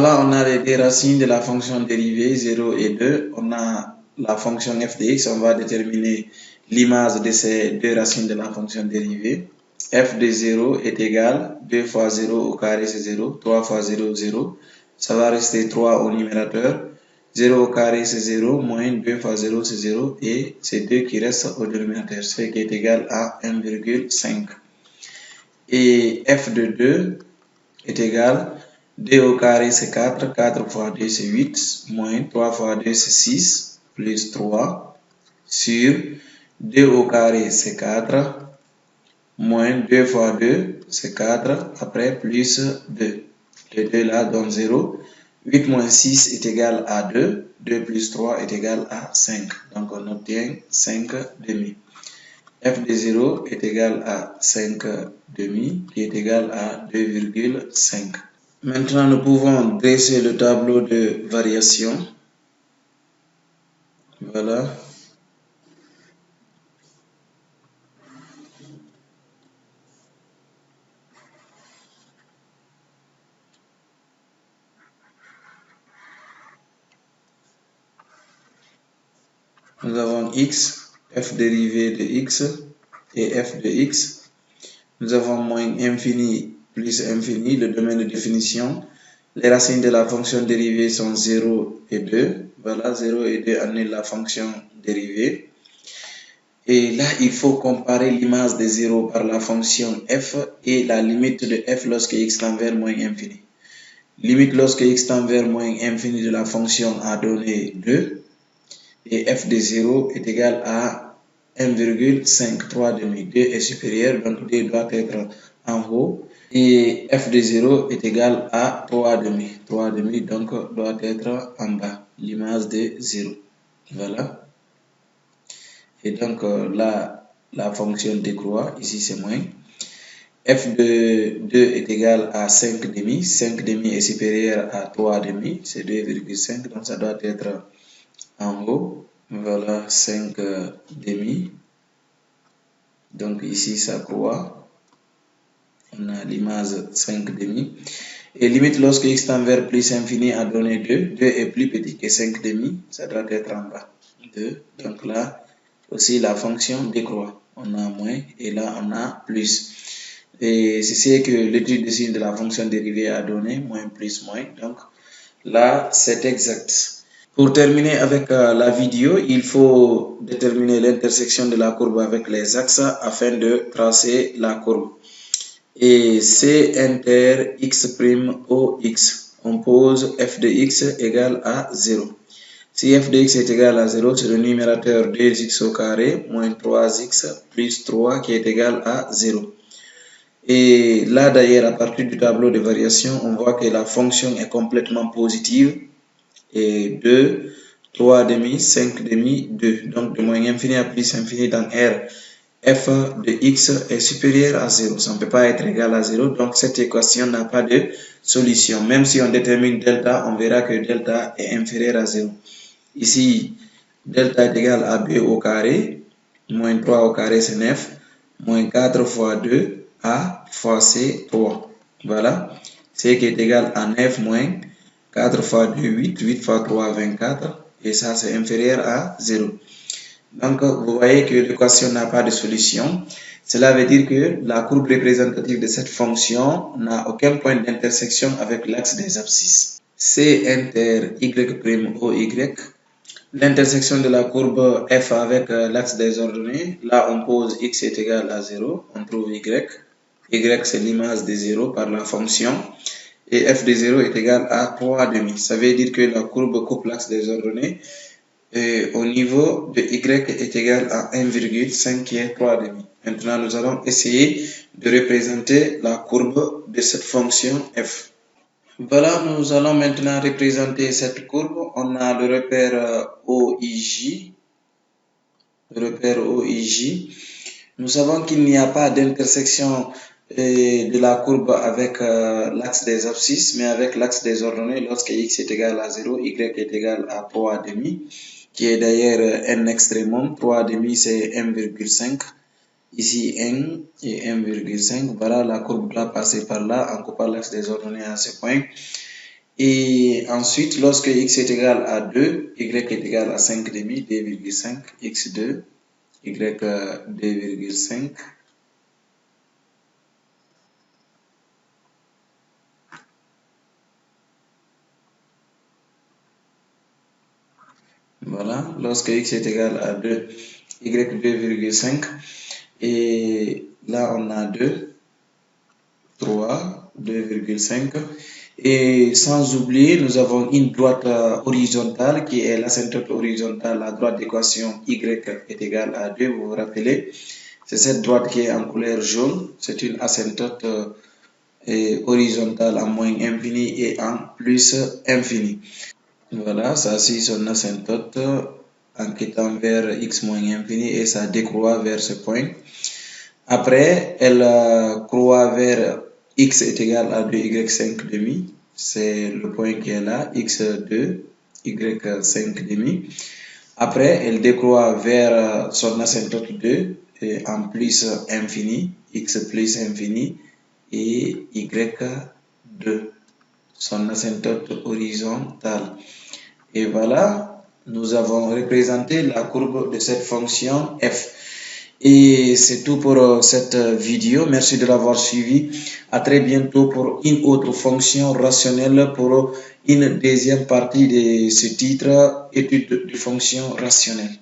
Voilà, on a les deux racines de la fonction dérivée 0 et 2. On a la fonction f de x. On va déterminer l'image de ces deux racines de la fonction dérivée. F de 0 est égal 2 fois 0 au carré c'est 0, 3 fois 0, 0. Ça va rester 3 au numérateur. 0 au carré c'est 0, moins 2 fois 0 c'est 0. Et c'est 2 qui reste au dénominateur, ce qui est égal à 1,5. Et f de 2 est égal 2 au carré c'est 4, 4 fois 2 c'est 8, moins 3 fois 2 c'est 6, plus 3, sur 2 au carré c'est 4, moins 2 fois 2 c'est 4, après plus 2. Les 2 là donnent 0. 8 moins 6 est égal à 2, 2 plus 3 est égal à 5. Donc on obtient 5 demi. F de 0 est égal à 5 demi, qui est égal à 2,5. Maintenant, nous pouvons dresser le tableau de variation. Voilà. Nous avons x, f dérivé de x et f de x. Nous avons moins infini plus infini, le domaine de définition. Les racines de la fonction dérivée sont 0 et 2. Voilà, 0 et 2 annulent la fonction dérivée. Et là, il faut comparer l'image de 0 par la fonction f et la limite de f lorsque x tend vers moins infini. Limite lorsque x tend vers moins infini de la fonction a donné 2. Et f de 0 est égal à 1,5, 3 demi. 2 est supérieur, donc 2 doit être en haut. Et f de 0 est égal à 3 demi. 3 demi donc doit être en bas, l'image de 0. Voilà. Et donc là, la fonction décroît. Ici, c'est moins. F de 2 est égal à 5 demi. 5 demi est supérieur à 3 demi. C'est 2,5. Donc ça doit être en haut. Voilà, 5 demi. Donc ici, ça croît. On a l'image 5 demi. Et limite, lorsque x tend vers plus infini a donné 2. 2 est plus petit que 5 demi. Ça doit être en bas. 2. Donc là, aussi la fonction décroît. On a moins et là, on a plus. Et c'est ce que l'étude de signe de la fonction dérivée a donné. Moins plus moins. Donc là, c'est exact. Pour terminer avec la vidéo, il faut déterminer l'intersection de la courbe avec les axes afin de tracer la courbe. Et C inter x' OX, on pose f de x égale à 0. Si f de x est égal à 0, c'est le numérateur 2x au carré moins 3x plus 3 qui est égal à 0. Et là d'ailleurs, à partir du tableau de variation, on voit que la fonction est complètement positive. Et 2, 3 demi, 5 demi, 2. Donc de moins infini à plus infini dans R, f de x est supérieur à 0. Ça ne peut pas être égal à 0. Donc cette équation n'a pas de solution. Même si on détermine delta, on verra que delta est inférieur à 0. Ici, delta est égal à b au carré. Moins 3 au carré, c'est 9. Moins 4 fois 2, a fois c, 3. Voilà. Ce qui est égal à 9 moins 4 fois 2, 8. 8 fois 3, 24. Et ça, c'est inférieur à 0. Donc, vous voyez que l'équation n'a pas de solution. Cela veut dire que la courbe représentative de cette fonction n'a aucun point d'intersection avec l'axe des abscisses. C inter y', l'intersection de la courbe f avec l'axe des ordonnées. Là, on pose x est égal à 0. On trouve y. Y, c'est l'image de 0 par la fonction. Et f de 0 est égal à 3 demi. Ça veut dire que la courbe coupe l'axe des ordonnées. Et au niveau de y est égal à 1,5 qui est 3 demi. Maintenant, nous allons essayer de représenter la courbe de cette fonction f. Voilà, nous allons maintenant représenter cette courbe. On a le repère OIJ. Nous savons qu'il n'y a pas d'intersection de la courbe avec l'axe des abscisses, mais avec l'axe des ordonnées lorsque x est égal à 0, y est égal à 3 demi, qui est d'ailleurs n extrémum. 3 demi, c'est 1,5. Ici, n et 1,5. Voilà, la courbe doit passer par là en coupant l'axe des ordonnées à ce point. Et ensuite, lorsque x est égal à 2, y est égal à 5 demi, 2,5, x2, y 2,5. Voilà, lorsque x est égal à 2, y 2,5. Et là, on a 2, 3, 2,5. Et sans oublier, nous avons une droite horizontale qui est l'asymptote horizontale, la droite d'équation y est égale à 2, vous vous rappelez. C'est cette droite qui est en couleur jaune, c'est une asymptote horizontale en moins infini et en plus infini. Voilà, ça c'est son asymptote en quittant vers x moins infini et ça décroît vers ce point. Après, elle croît vers x est égal à 2y5 demi. C'est le point qui est là, x2, y5 demi. Après, elle décroît vers son asymptote 2 et en plus infini, x plus infini et y2, son asymptote horizontale. Et voilà, nous avons représenté la courbe de cette fonction f. Et c'est tout pour cette vidéo. Merci de l'avoir suivi. À très bientôt pour une autre fonction rationnelle, pour une deuxième partie de ce titre, étude de fonctions rationnelles.